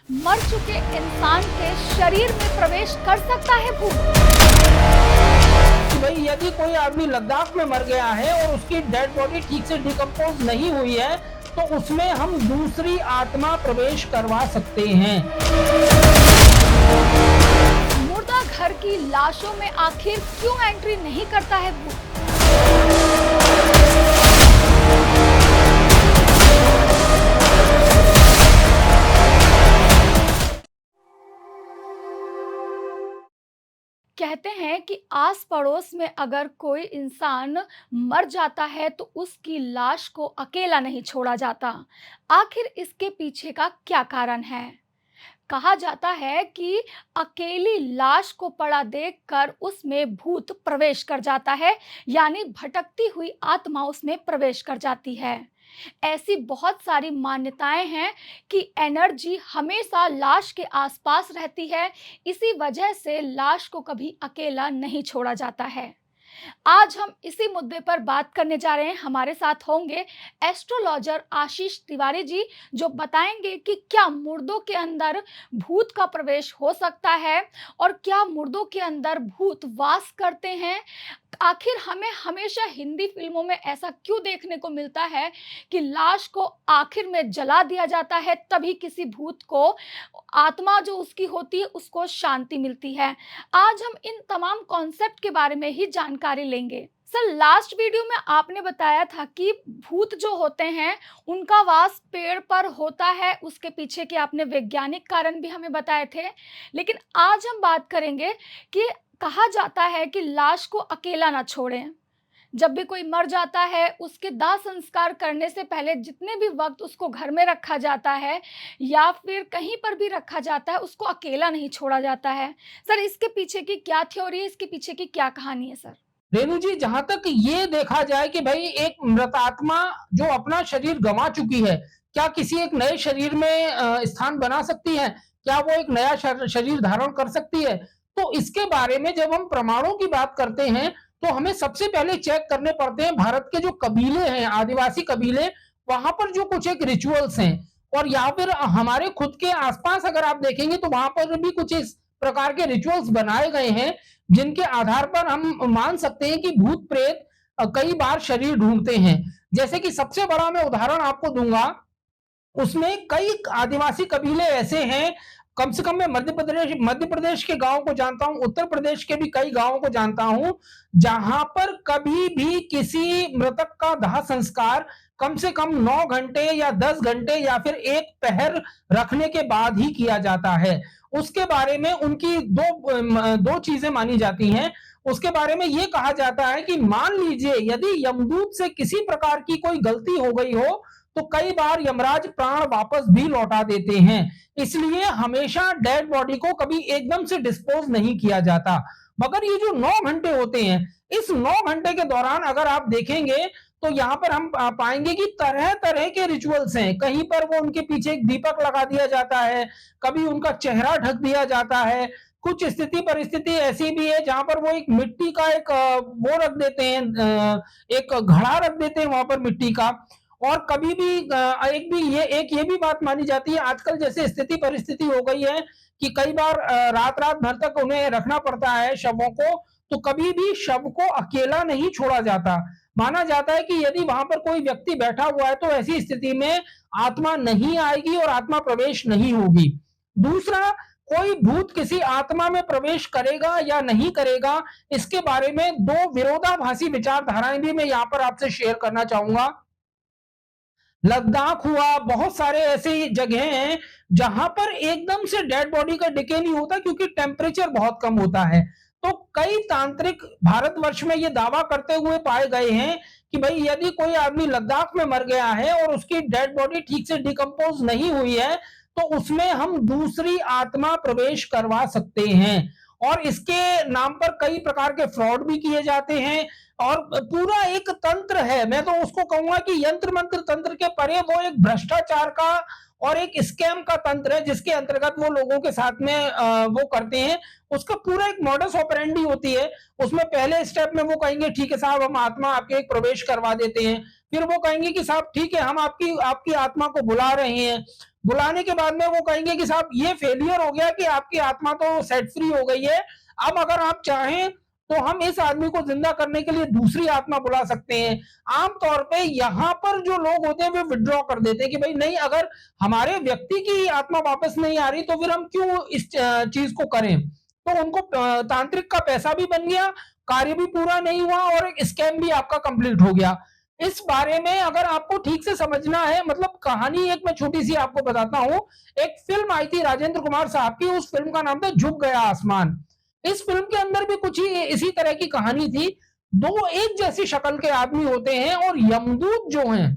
मर चुके इंसान के शरीर में प्रवेश कर सकता है भूत? कि भाई यदि कोई आदमी लद्दाख में मर गया है और उसकी डेड बॉडी ठीक से डिकम्पोज नहीं हुई है तो उसमें हम दूसरी आत्मा प्रवेश करवा सकते हैं। मुर्दा घर की लाशों में आखिर क्यों एंट्री नहीं करता है भूत? कहते हैं कि आस पड़ोस में अगर कोई इंसान मर जाता है तो उसकी लाश को अकेला नहीं छोड़ा जाता। आखिर इसके पीछे का क्या कारण है? कहा जाता है कि अकेली लाश को पड़ा देखकर उसमें भूत प्रवेश कर जाता है, यानी भटकती हुई आत्मा उसमें प्रवेश कर जाती है। ऐसी बहुत सारी मान्यताएं हैं कि एनर्जी हमेशा लाश के आसपास रहती है, इसी वजह से लाश को कभी अकेला नहीं छोड़ा जाता है। आज हम इसी मुद्दे पर बात करने जा रहे हैं। हमारे साथ होंगे एस्ट्रोलॉजर आशीष तिवारी जी, जो बताएंगे कि क्या मुर्दों के अंदर भूत का प्रवेश हो सकता है और क्या मुर्दों के अंदर भूत वास करते हैं। आखिर हमें हमेशा हिंदी फिल्मों में ऐसा क्यों देखने को मिलता है कि लाश को आखिर में जला दिया जाता है, तभी किसी भूत को, आत्मा जो उसकी होती है, उसको शांति मिलती है। आज हम इन तमाम कॉन्सेप्ट के बारे में ही जानकारी लेंगे। सर, लास्ट वीडियो में आपने बताया था कि भूत जो होते हैं उनका वास पेड़ पर होता है, उसके पीछे के आपने वैज्ञानिक कारण भी हमें बताए थे। लेकिन आज हम बात करेंगे कि कहा जाता है कि लाश को अकेला ना छोड़ें। जब भी कोई मर जाता है उसके दाह संस्कार करने से पहले जितने भी वक्त उसको घर में रखा जाता है या फिर कहीं पर भी रखा जाता है, उसको अकेला नहीं छोड़ा जाता है। सर, इसके पीछे की क्या थ्योरी है, इसके पीछे की क्या कहानी है सर? रेणु जी, जहां तक ये देखा जाए कि भाई एक मृतात्मा जो अपना शरीर गंवा चुकी है, क्या किसी एक नए शरीर में स्थान बना सकती है? क्या वो एक नया शरीर धारण कर सकती है? तो इसके बारे में जब हम प्रमाणों की बात करते हैं तो हमें सबसे पहले चेक करने पड़ते हैं भारत के जो कबीले हैं, आदिवासी कबीले, वहां पर जो कुछ एक रिचुअल्स हैं, और या फिर हमारे खुद के आसपास अगर आप देखेंगे तो वहां पर भी कुछ इस प्रकार के रिचुअल्स बनाए गए हैं जिनके आधार पर हम मान सकते हैं कि भूत प्रेत कई बार शरीर ढूंढते हैं। जैसे कि सबसे बड़ा मैं उदाहरण आपको दूंगा, उसमें कई आदिवासी कबीले ऐसे हैं, कम से कम मैं मध्य प्रदेश के गांव को जानता हूं, उत्तर प्रदेश के भी कई गांवों को जानता हूं, जहां पर कभी भी किसी मृतक का दाह संस्कार कम से कम 9 घंटे या 10 घंटे या फिर एक पहर रखने के बाद ही किया जाता है। उसके बारे में उनकी दो चीजें मानी जाती हैं। उसके बारे में यह कहा जाता है कि मान लीजिए यदि यमदूत से किसी प्रकार की कोई गलती हो गई हो तो कई बार यमराज प्राण वापस भी लौटा देते हैं। इसलिए हमेशा डेड बॉडी को कभी एकदम से डिस्पोज नहीं किया जाता। मगर ये जो 9 घंटे होते हैं, इस 9 घंटे के दौरान अगर आप देखेंगे तो यहाँ पर हम पाएंगे कि तरह तरह के रिचुअल्स हैं। कहीं पर वो उनके पीछे एक दीपक लगा दिया जाता है, कभी उनका चेहरा ढक दिया जाता है। कुछ स्थिति परिस्थिति ऐसी भी है जहां पर वो एक मिट्टी का एक वो रख देते हैं, एक घड़ा रख देते हैं वहां पर मिट्टी का। और कभी भी एक ये भी बात मानी जाती है, आजकल जैसे स्थिति परिस्थिति हो गई है कि कई बार रात रात भर तक उन्हें रखना पड़ता है शवों को, तो कभी भी शव को अकेला नहीं छोड़ा जाता। माना जाता है कि यदि वहां पर कोई व्यक्ति बैठा हुआ है तो ऐसी स्थिति में आत्मा नहीं आएगी और आत्मा प्रवेश नहीं होगी। दूसरा, कोई भूत किसी आत्मा में प्रवेश करेगा या नहीं करेगा, इसके बारे में दो विरोधाभासी विचारधाराएं भी मैं यहाँ पर आपसे शेयर करना चाहूंगा। लद्दाख हुआ, बहुत सारे ऐसी जगह हैं जहां पर एकदम से डेड बॉडी का डिके नहीं होता क्योंकि टेम्परेचर बहुत कम होता है। तो कई तांत्रिक भारतवर्ष में ये दावा करते हुए पाए गए हैं कि भाई यदि कोई आदमी लद्दाख में मर गया है और उसकी डेड बॉडी ठीक से डिकम्पोज नहीं हुई है तो उसमें हम दूसरी आत्मा प्रवेश करवा सकते हैं। और इसके नाम पर कई प्रकार के फ्रॉड भी किए जाते हैं और पूरा एक तंत्र है। मैं तो उसको कहूंगा कि यंत्र मंत्र तंत्र के परे वो एक भ्रष्टाचार का और एक स्कैम का तंत्र है जिसके अंतर्गत वो लोगों के साथ में वो करते हैं। उसका पूरा एक मॉडस ऑपरेंडी होती है। उसमें पहले स्टेप में वो कहेंगे ठीक है साहब, हम आत्मा आपके एक प्रवेश करवा देते हैं। फिर वो कहेंगे कि साहब ठीक है, हम आपकी आपकी आत्मा को बुला रहे हैं। बुलाने के बाद में वो कहेंगे कि साहब ये फेलियर हो गया कि आपकी आत्मा तो सेट फ्री हो गई है, अब अगर आप चाहें तो हम इस आदमी को जिंदा करने के लिए दूसरी आत्मा बुला सकते हैं। आमतौर पे यहाँ पर जो लोग होते हैं वे विड्रॉ कर देते हैं कि भाई नहीं, अगर हमारे व्यक्ति की आत्मा वापस नहीं आ रही तो फिर हम क्यों इस चीज को करें। तो उनको तांत्रिक का पैसा भी बन गया, कार्य भी पूरा नहीं हुआ और एक स्कैम भी आपका कंप्लीट हो गया। इस बारे में अगर आपको ठीक से समझना है, मतलब कहानी एक मैं छोटी सी आपको बताता हूं। एक फिल्म आई थी राजेंद्र कुमार साहब की, उस फिल्म का नाम था झुक गया आसमान। इस फिल्म के अंदर भी कुछ ही इसी तरह की कहानी थी। दो एक जैसी शक्ल के आदमी होते हैं और यमदूत जो हैं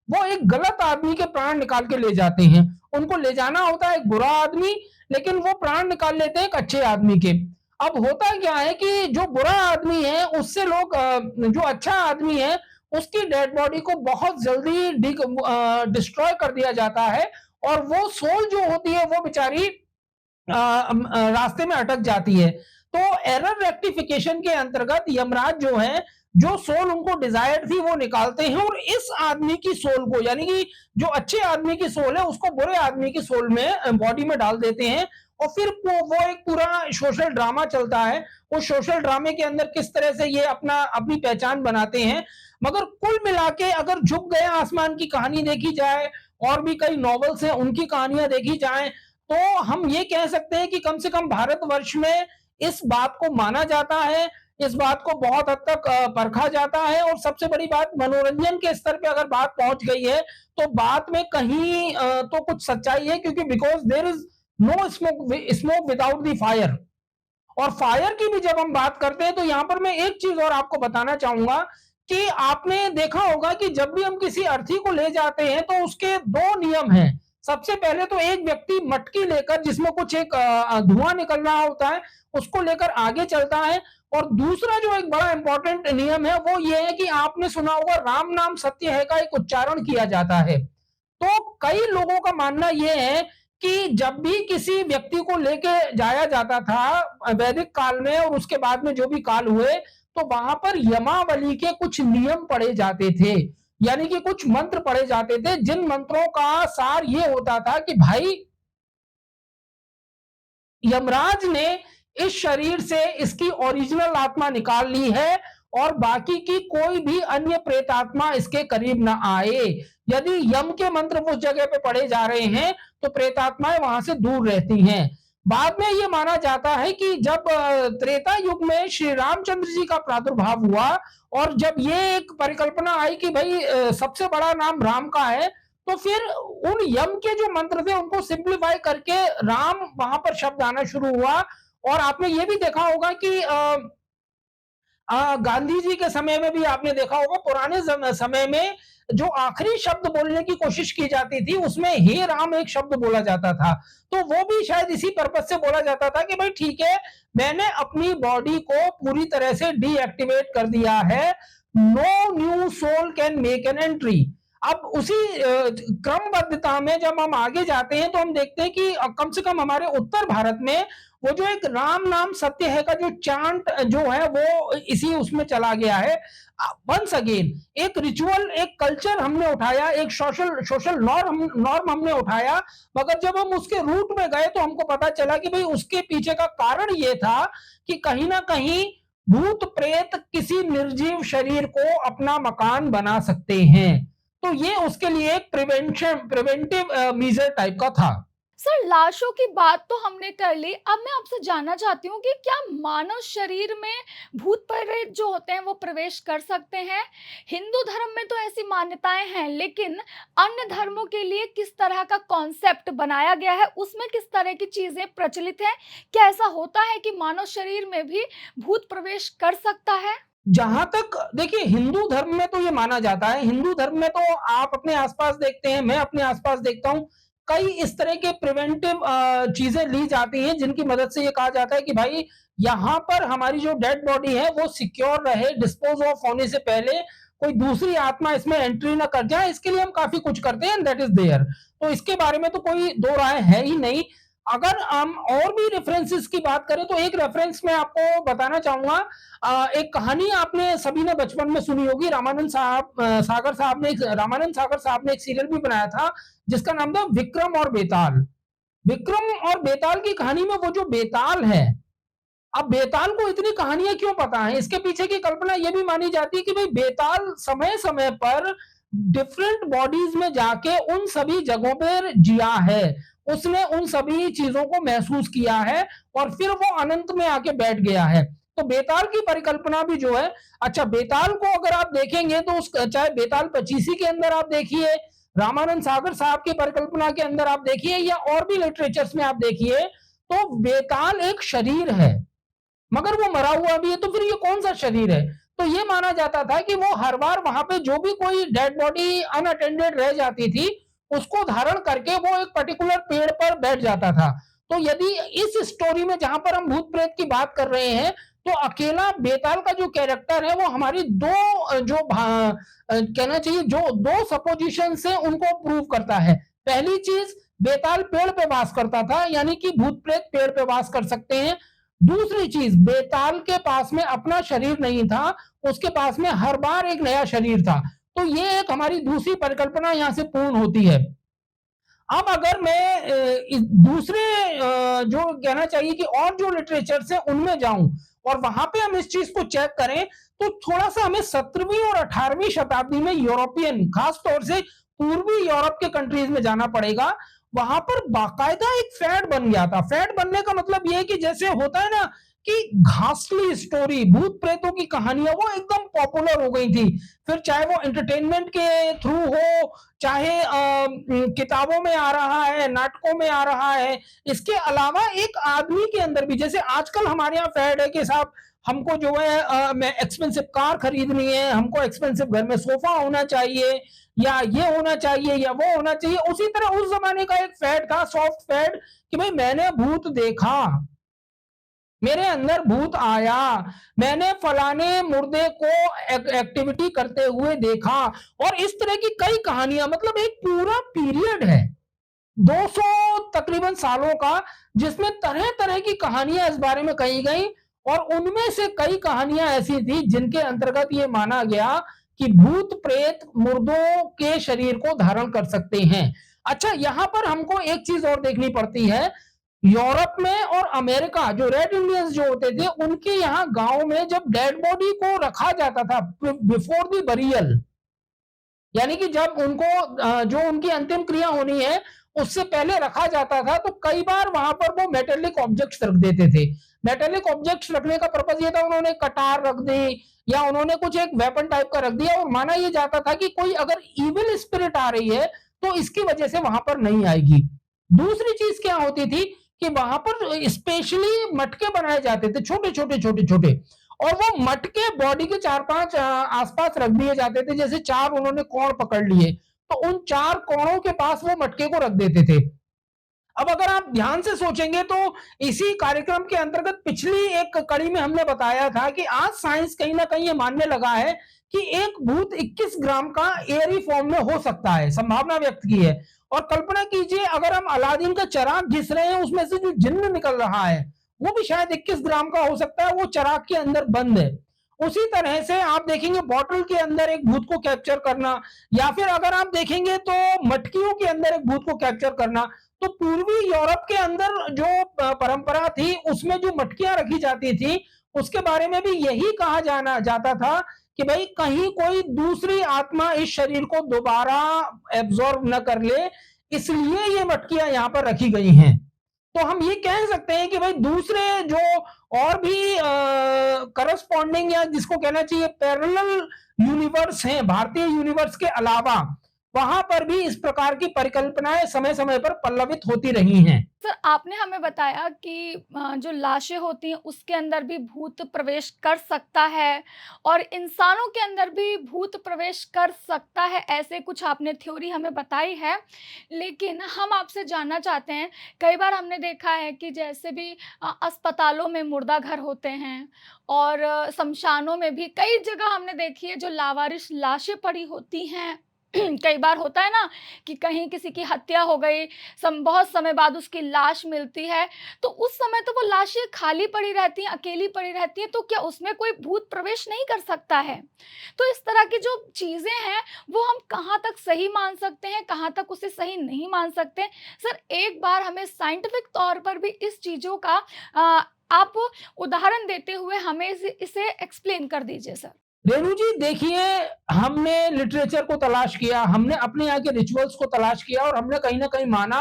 वो एक गलत आदमी के प्राण निकाल के ले जाते हैं। उनको ले जाना होता है एक बुरा आदमी, लेकिन वो प्राण निकाल लेते हैं एक अच्छे आदमी के। अब होता क्या है कि जो बुरा आदमी है उससे लोग जो अच्छा आदमी है उसकी डेड बॉडी को बहुत जल्दी डिस्ट्रॉय कर दिया जाता है और वो सोल जो होती है वो बेचारी रास्ते में अटक जाती है। तो एरर रेक्टिफिकेशन के अंतर्गत यमराज जो है, जो सोल उनको डिजायर थी वो निकालते हैं और इस आदमी की सोल को, यानी कि जो अच्छे आदमी की सोल है उसको बुरे आदमी की सोल में बॉडी में डाल देते हैं। और फिर वो एक पूरा सोशल ड्रामा चलता है। उस सोशल ड्रामे के अंदर किस तरह से ये अपनी पहचान बनाते हैं। मगर कुल मिला के अगर झुक गया आसमान की कहानी देखी जाए और भी कई नॉवेल्स हैं उनकी कहानियां देखी जाए, तो हम ये कह सकते हैं कि कम से कम भारतवर्ष में इस बात को माना जाता है, इस बात को बहुत हद तक परखा जाता है। और सबसे बड़ी बात, मनोरंजन के स्तर पे अगर बात पहुंच गई है तो बात में कहीं तो कुछ सच्चाई है, क्योंकि because there is no smoke without the fire. और फायर की भी जब हम बात करते हैं तो यहां पर मैं एक चीज और आपको बताना चाहूंगा कि आपने देखा होगा कि जब भी हम किसी अर्थी को ले जाते हैं तो उसके दो नियम हैं। सबसे पहले तो एक व्यक्ति मटकी लेकर, जिसमें कुछ एक धुआं निकल रहा होता है, उसको लेकर आगे चलता है। और दूसरा जो एक बड़ा इंपॉर्टेंट नियम है वो ये है कि आपने सुना होगा राम नाम सत्य है का एक उच्चारण किया जाता है। तो कई लोगों का मानना यह है कि जब भी किसी व्यक्ति को लेके जाया जाता था वैदिक काल में और उसके बाद में जो भी काल हुए, तो वहां पर यमावली के कुछ नियम पढ़े जाते थे, यानी कि कुछ मंत्र पढ़े जाते थे, जिन मंत्रों का सार ये होता था कि भाई यमराज ने इस शरीर से इसकी ओरिजिनल आत्मा निकाल ली है और बाकी की कोई भी अन्य प्रेतात्मा इसके करीब ना आए। यदि यम के मंत्र उस जगह पे पढ़े जा रहे हैं तो प्रेतात्माएं वहां से दूर रहती हैं। बाद में यह माना जाता है कि जब त्रेता युग में श्री रामचंद्र जी का प्रादुर्भाव हुआ और जब ये एक परिकल्पना आई कि भाई सबसे बड़ा नाम राम का है, तो फिर उन यम के जो मंत्र थे उनको सिंप्लीफाई करके राम वहां पर शब्द आना शुरू हुआ। और आपने ये भी देखा होगा कि गांधी जी के समय में भी आपने देखा होगा, पुराने समय में जो आखिरी शब्द बोलने की कोशिश की जाती थी उसमें हे राम एक शब्द बोला जाता था। तो वो भी शायद इसी पर्पज से बोला जाता था कि भाई ठीक है, मैंने अपनी बॉडी को पूरी तरह से डीएक्टिवेट कर दिया है, no new soul can make an entry. अब उसी क्रमबद्धता में जब हम आगे जाते हैं तो हम देखते हैं कि कम से कम हमारे उत्तर भारत में वो जो एक राम नाम सत्य है का जो चांट जो है वो इसी उसमें चला गया है। वंस अगेन एक रिचुअल, एक कल्चर हमने उठाया, एक सोशल नॉर्म हमने उठाया, मगर जब हम उसके रूट में गए तो हमको पता चला कि भाई उसके पीछे का कारण ये था कि कहीं ना कहीं भूत प्रेत किसी निर्जीव शरीर को अपना मकान बना सकते हैं। तो ये उसके लिए एक प्रिवेंटिव मीजर टाइप का था। सर, लाशों की बात तो हमने कर ली। अब मैं आपसे जानना चाहती हूँ कि क्या मानव शरीर में भूत प्रेत जो होते हैं वो प्रवेश कर सकते हैं? हिंदू धर्म में तो ऐसी मान्यताएं हैं, लेकिन अन्य धर्मों के लिए किस तरह का कॉन्सेप्ट बनाया गया है, उसमें किस तरह की चीजें प्रचलित हैं? क्या ऐसा होता है कि मानव शरीर में भी भूत प्रवेश कर सकता है? जहां तक देखिए हिंदू धर्म में तो ये माना जाता है। हिंदू धर्म में तो आप अपने आसपास देखते हैं, मैं अपने आसपास देखता हूं, कई इस तरह के प्रिवेंटिव चीजें ली जाती हैं जिनकी मदद से ये कहा जाता है कि भाई यहाँ पर हमारी जो डेड बॉडी है वो सिक्योर रहे, डिस्पोज ऑफ होने से पहले कोई दूसरी आत्मा इसमें एंट्री ना कर जाए, इसके लिए हम काफी कुछ करते हैं, दैट इज देयर। तो इसके बारे में तो कोई दो राय है ही नहीं। अगर हम और भी रेफरेंसेस की बात करें तो एक रेफरेंस मैं आपको बताना चाहूंगा। एक कहानी आपने सभी ने बचपन में सुनी होगी। रामानंद सागर साहब ने एक सीरियल भी बनाया था जिसका नाम था विक्रम और बेताल। विक्रम और बेताल की कहानी में वो जो बेताल है, अब बेताल को इतनी कहानियां क्यों पता है, इसके पीछे की कल्पना यह भी मानी जाती है कि भाई बेताल समय समय पर डिफरेंट बॉडीज में जाके उन सभी जगहों पर जिया है, उसने उन सभी चीजों को महसूस किया है और फिर वो अनंत में आके बैठ गया है। तो बेताल की परिकल्पना भी जो है, अच्छा बेताल को अगर आप देखेंगे तो उस चाहे बेताल पचीसी के अंदर आप देखिए, रामानंद सागर साहब की परिकल्पना के अंदर आप देखिए, या और भी लिटरेचर्स में आप देखिए, तो बेताल एक शरीर है मगर वो मरा हुआ भी है, तो फिर ये कौन सा शरीर है। तो ये माना जाता था कि वो हर बार वहां पे जो भी कोई डेड बॉडी अनअटेंडेड रह जाती थी उसको धारण करके वो एक पर्टिकुलर पेड़ पर बैठ जाता था। तो यदि इस स्टोरी में जहां पर हम भूत प्रेत की बात कर रहे हैं तो अकेला बेताल का जो कैरेक्टर है वो हमारी कहना चाहिए जो दो सपोजिशन से उनको प्रूव करता है। पहली चीज, बेताल पेड़ पे वास करता था, यानी कि भूत प्रेत पेड़ पे वास कर सकते हैं। दूसरी चीज, बेताल के पास में अपना शरीर नहीं था, उसके पास में हर बार एक नया शरीर था। तो ये एक हमारी दूसरी परिकल्पना यहां से पूर्ण होती है। अब अगर मैं दूसरे जो कहना चाहिए कि और जो लिटरेचर है उनमें जाऊं और वहां पे हम इस चीज को चेक करें तो थोड़ा सा हमें 17वीं और 18वीं शताब्दी में यूरोपियन, खास तौर से पूर्वी यूरोप के कंट्रीज में जाना पड़ेगा। वहां पर बाकायदा एक फैड बन गया था। फैड बनने का मतलब यह है कि जैसे होता है ना कि घासली स्टोरी, भूत प्रेतों की कहानियां वो एकदम पॉपुलर हो गई थी। फिर चाहे वो एंटरटेनमेंट के थ्रू हो, चाहे किताबों में आ रहा है, नाटकों में आ रहा है, इसके अलावा एक आदमी के अंदर भी, जैसे आजकल हमारे यहाँ फैड है कि साहब हमको जो है मैं एक्सपेंसिव कार खरीदनी है, हमको एक्सपेंसिव घर में सोफा होना चाहिए, या ये होना चाहिए या वो होना चाहिए। उसी तरह उस जमाने का एक फैड था, सॉफ्ट फैड, कि भाई मैंने भूत देखा, मेरे अंदर भूत आया, मैंने फलाने मुर्दे को एक्टिविटी करते हुए देखा। और इस तरह की कई कहानियां, मतलब एक पूरा पीरियड है 200 तकरीबन सालों का जिसमें तरह तरह की कहानियां इस बारे में कही गई। और उनमें से कई कहानियां ऐसी थी जिनके अंतर्गत ये माना गया कि भूत प्रेत मुर्दों के शरीर को धारण कर सकते हैं। अच्छा, यहां पर हमको एक चीज और देखनी पड़ती है। यूरोप में और अमेरिका, जो रेड इंडियंस जो होते थे, उनके यहाँ गांव में जब डेड बॉडी को रखा जाता था बिफोर द बरियल, यानी कि जब उनको जो उनकी अंतिम क्रिया होनी है उससे पहले रखा जाता था, तो कई बार वहां पर वो मेटेलिक ऑब्जेक्ट्स रख देते थे। मेटेलिक ऑब्जेक्ट्स रखने का पर्पज ये था, उन्होंने कटार रख दी या उन्होंने कुछ एक वेपन टाइप का रख दिया, और माना यह जाता था कि कोई अगर इविल स्पिरिट आ रही है तो इसकी वजह से वहां पर नहीं आएगी। दूसरी चीज क्या होती थी कि वहां पर स्पेशली मटके बनाए जाते थे, छोटे छोटे छोटे छोटे, और वो मटके बॉडी के 4-5 आसपास रख दिए जाते थे। जैसे 4 उन्होंने कोण पकड़ लिए तो उन 4 कोणों के पास वो मटके को रख देते थे। अब अगर आप ध्यान से सोचेंगे तो इसी कार्यक्रम के अंतर्गत पिछली एक कड़ी में हमने बताया था कि आज साइंस कहीं ना कहीं ये मानने लगा है कि एक भूत 21 ग्राम का एयरी फॉर्म में हो सकता है, संभावना व्यक्त की है। और कल्पना कीजिए अगर हम अलादीन का चिराग घिस रहे हैं, उसमें से जो जिन्न निकल रहा है वो भी शायद 21 ग्राम का हो सकता है, वो चिराग के अंदर बंद है। उसी तरह से आप देखेंगे बॉटल के अंदर एक भूत को कैप्चर करना, या फिर अगर आप देखेंगे तो मटकियों के अंदर एक भूत को कैप्चर करना। तो पूर्वी यूरोप के अंदर जो परंपरा थी उसमें जो मटकियां रखी जाती थी उसके बारे में भी यही कहा जाना जाता था कि भाई कहीं कोई दूसरी आत्मा इस शरीर को दोबारा एब्जॉर्ब न कर ले, इसलिए ये मटकियां यहां पर रखी गई हैं। तो हम ये कह सकते हैं कि भाई दूसरे जो और भी करस्पॉन्डिंग या जिसको कहना चाहिए पैरेलल यूनिवर्स हैं भारतीय यूनिवर्स के अलावा, वहां पर भी इस प्रकार की परिकल्पनाएं समय समय पर पल्लवित होती रही हैं। सर, आपने हमें बताया कि जो लाशें होती हैं उसके अंदर भी भूत प्रवेश कर सकता है और इंसानों के अंदर भी भूत प्रवेश कर सकता है, ऐसे कुछ आपने थ्योरी हमें बताई है। लेकिन हम आपसे जानना चाहते हैं, कई बार हमने देखा है कि जैसे भी अस्पतालों में मुर्दा घर होते हैं और शमशानों में भी कई जगह हमने देखी है जो लावारिस लाशें पड़ी होती हैं। कई बार होता है ना कि कहीं किसी की हत्या हो गई, बहुत समय बाद उसकी लाश मिलती है, तो उस समय तो वो लाशें खाली पड़ी रहती हैं, अकेली पड़ी रहती हैं, तो क्या उसमें कोई भूत प्रवेश नहीं कर सकता है? तो इस तरह की जो चीज़ें हैं, वो हम कहाँ तक सही मान सकते हैं, कहाँ तक उसे सही नहीं मान सकते? सर, एक बार हमें साइंटिफिक तौर पर भी इस चीज़ों का आप उदाहरण देते हुए हमें इसे एक्सप्लेन कर दीजिए सर। रेणु जी देखिए, हमने लिटरेचर को तलाश किया, हमने अपने यहाँ के रिचुअल्स को तलाश किया और हमने कहीं न कहीं माना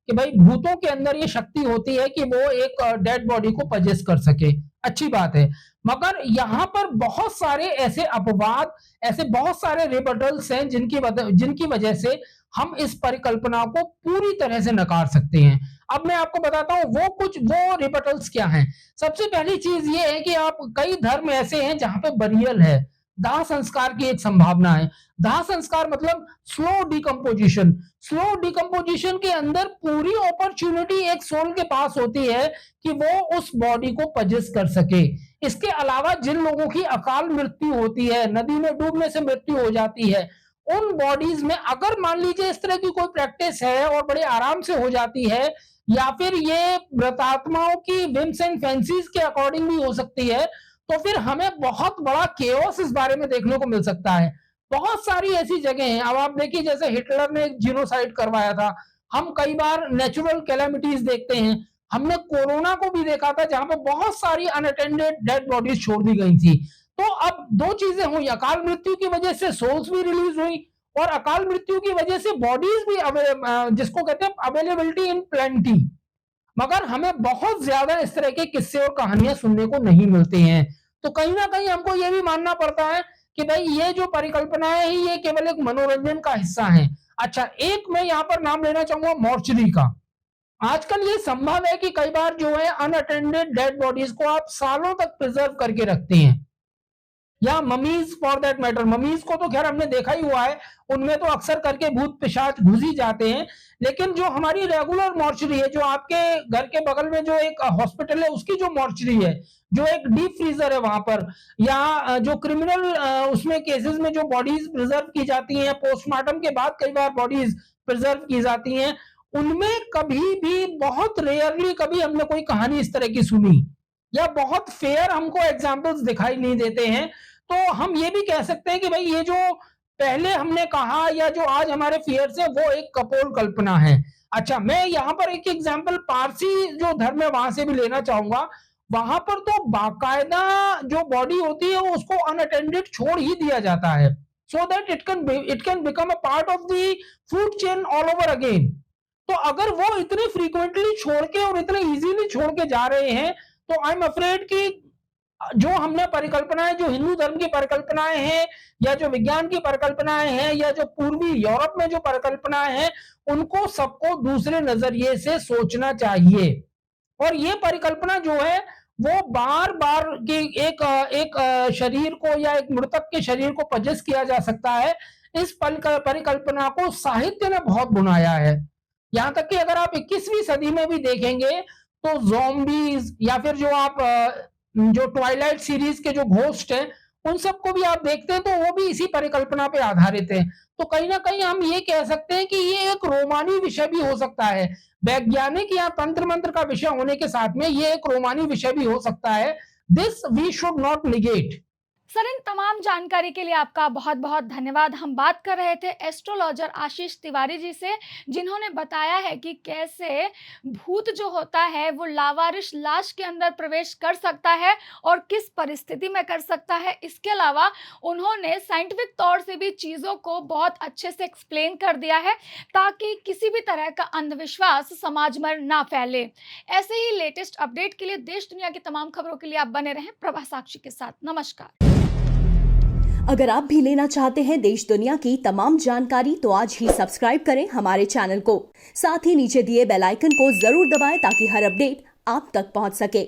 कि भाई भूतों के अंदर ये शक्ति होती है कि वो एक डेड बॉडी को पजेस कर सके, अच्छी बात है। मगर यहाँ पर बहुत सारे ऐसे अपवाद, ऐसे बहुत सारे रिबटल्स हैं जिनकी वजह से हम इस परिकल्पना को पूरी तरह से नकार सकते हैं। अब मैं आपको बताता हूँ वो रिबटल्स क्या हैं। सबसे पहली चीज़ ये है कि आप कई धर्म ऐसे हैं जहाँ पे बरियल है, दाह संस्कार की एक संभावना है। दाह संस्कार मतलब स्लो डिकम्पोजिशन। स्लो डिकम्पोजिशन के अंदर पूरी अपॉर्चुनिटी एक सोल के पास होती है कि वो उस बॉडी को पजेस कर सके। इसके अलावा जिन लोगों की अकाल मृत्यु होती है, नदी में डूबने से मृत्यु हो जाती है, उन बॉडीज में अगर मान लीजिए इस तरह की कोई प्रैक्टिस है और बड़े आराम से हो जाती है, या फिर ये मृतात्माओं की विम्स एंड फैंसीज के अकॉर्डिंग भी हो सकती है, तो फिर हमें बहुत बड़ा केओस इस बारे में देखने को मिल सकता है। बहुत सारी ऐसी जगह हैं। अब आप देखिए, जैसे हिटलर ने एक जीनोसाइड करवाया था। हम कई बार नेचुरल कैलेमिटीज देखते हैं। हमने कोरोना को भी देखा था जहां पे बहुत सारी अनअटेंडेड डेड बॉडीज छोड़ दी गई थी। तो अब दो चीजें हुई, अकाल मृत्यु की वजह से सोल्स भी रिलीज हुई और अकाल मृत्यु की वजह से बॉडीज भी जिसको कहते हैं अवेलेबिलिटी इन प्लेंटी। मगर हमें बहुत ज्यादा इस तरह के किस्से और कहानियां सुनने को नहीं मिलती हैं। तो कहीं ना कहीं हमको ये भी मानना पड़ता है कि भाई ये जो परिकल्पनाएं हैं ये केवल एक मनोरंजन का हिस्सा है। अच्छा, एक मैं यहाँ पर नाम लेना चाहूंगा मॉर्चरी का। आजकल ये संभव है कि कई बार जो है अनअटेंडेड डेड बॉडीज को आप सालों तक प्रिजर्व करके रखते हैं, या mummies for that matter. Mummies को तो खैर हमने देखा ही हुआ है, उनमें तो अक्सर करके भूत पिशाच घुस ही जाते हैं। लेकिन जो हमारी रेगुलर मॉर्चरी है, जो आपके घर के बगल में जो एक हॉस्पिटल है उसकी जो मॉर्चरी है, जो एक डीप फ्रीजर है वहां पर, या जो क्रिमिनल उसमें केसेस में जो बॉडीज प्रिजर्व की जाती हैं, पोस्टमार्टम के बाद कई बार बॉडीज प्रिजर्व की जाती हैं, उनमें कभी भी बहुत रेयरली कभी हमने कोई कहानी इस तरह की सुनी, या बहुत फेयर हमको एग्जाम्पल्स दिखाई नहीं देते हैं। तो हम ये भी कह सकते हैं कि भाई ये जो पहले हमने कहा या जो आज हमारे फियर्स है वो एक कपोल कल्पना है। अच्छा, मैं यहाँ पर एक एग्जाम्पल पारसी जो धर्म है वहां से भी लेना चाहूंगा। वहां पर तो बाकायदा जो बॉडी होती है वो उसको अनअटेंडेड छोड़ ही दिया जाता है, so that it can become a part of the food chain all over again. तो अगर वो इतने फ्रीक्वेंटली छोड़ के और इतने इजीली छोड़ के जा रहे हैं, तो आई एम अफ्रेड कि जो हमने परिकल्पनाएं, जो हिंदू धर्म की परिकल्पनाएं हैं, या जो विज्ञान की परिकल्पनाएं हैं, या जो पूर्वी यूरोप में जो परिकल्पनाएं हैं, उनको सबको दूसरे नजरिए से सोचना चाहिए। और ये परिकल्पना जो है वो बार बार के एक शरीर को या एक मृतक के शरीर को पजेस किया जा सकता है। इस परिकल्पना को साहित्य ने बहुत बुनाया है। यहाँ तक कि अगर आप 21वीं सदी में भी देखेंगे तो ज़ॉम्बीज़, या फिर जो आप जो ट्वाइलाइट सीरीज के जो घोस्ट हैं, उन सबको भी आप देखते हैं तो वो भी इसी परिकल्पना पे आधारित है। तो कहीं न कहीं हम ये कह सकते हैं कि ये एक रोमानी विषय भी हो सकता है। वैज्ञानिक या तंत्र-मंत्र का विषय होने के साथ में ये एक रोमानी विषय भी हो सकता है। This we should not negate. Sir, इन तमाम जानकारी के लिए आपका बहुत-बहुत धन्यवाद। हम बात कर रहे थे एस्ट्रोलॉजर आशीष तिवारी जी से, जिन्होंने बताया है कि कैसे भूत जो होता है वो लावारिस लाश के अंदर प्रवेश कर सकता है और किस परिस्थिति में कर सकता है। इसके अलावा उन्होंने साइंटिफिक तौर से भी चीज़ों को बहुत अच्छे से एक्सप्लेन कर दिया है, ताकि किसी भी तरह का अंधविश्वास समाज में ना फैले। ऐसे ही लेटेस्ट अपडेट के लिए देश दुनिया की तमाम खबरों के लिए आप बने रहें प्रभा साक्षी के साथ। नमस्कार। अगर आप भी लेना चाहते हैं देश दुनिया की तमाम जानकारी तो आज ही सब्सक्राइब करें हमारे चैनल को। साथ ही नीचे दिए बेल आइकन को जरूर दबाएं ताकि हर अपडेट आप तक पहुंच सके।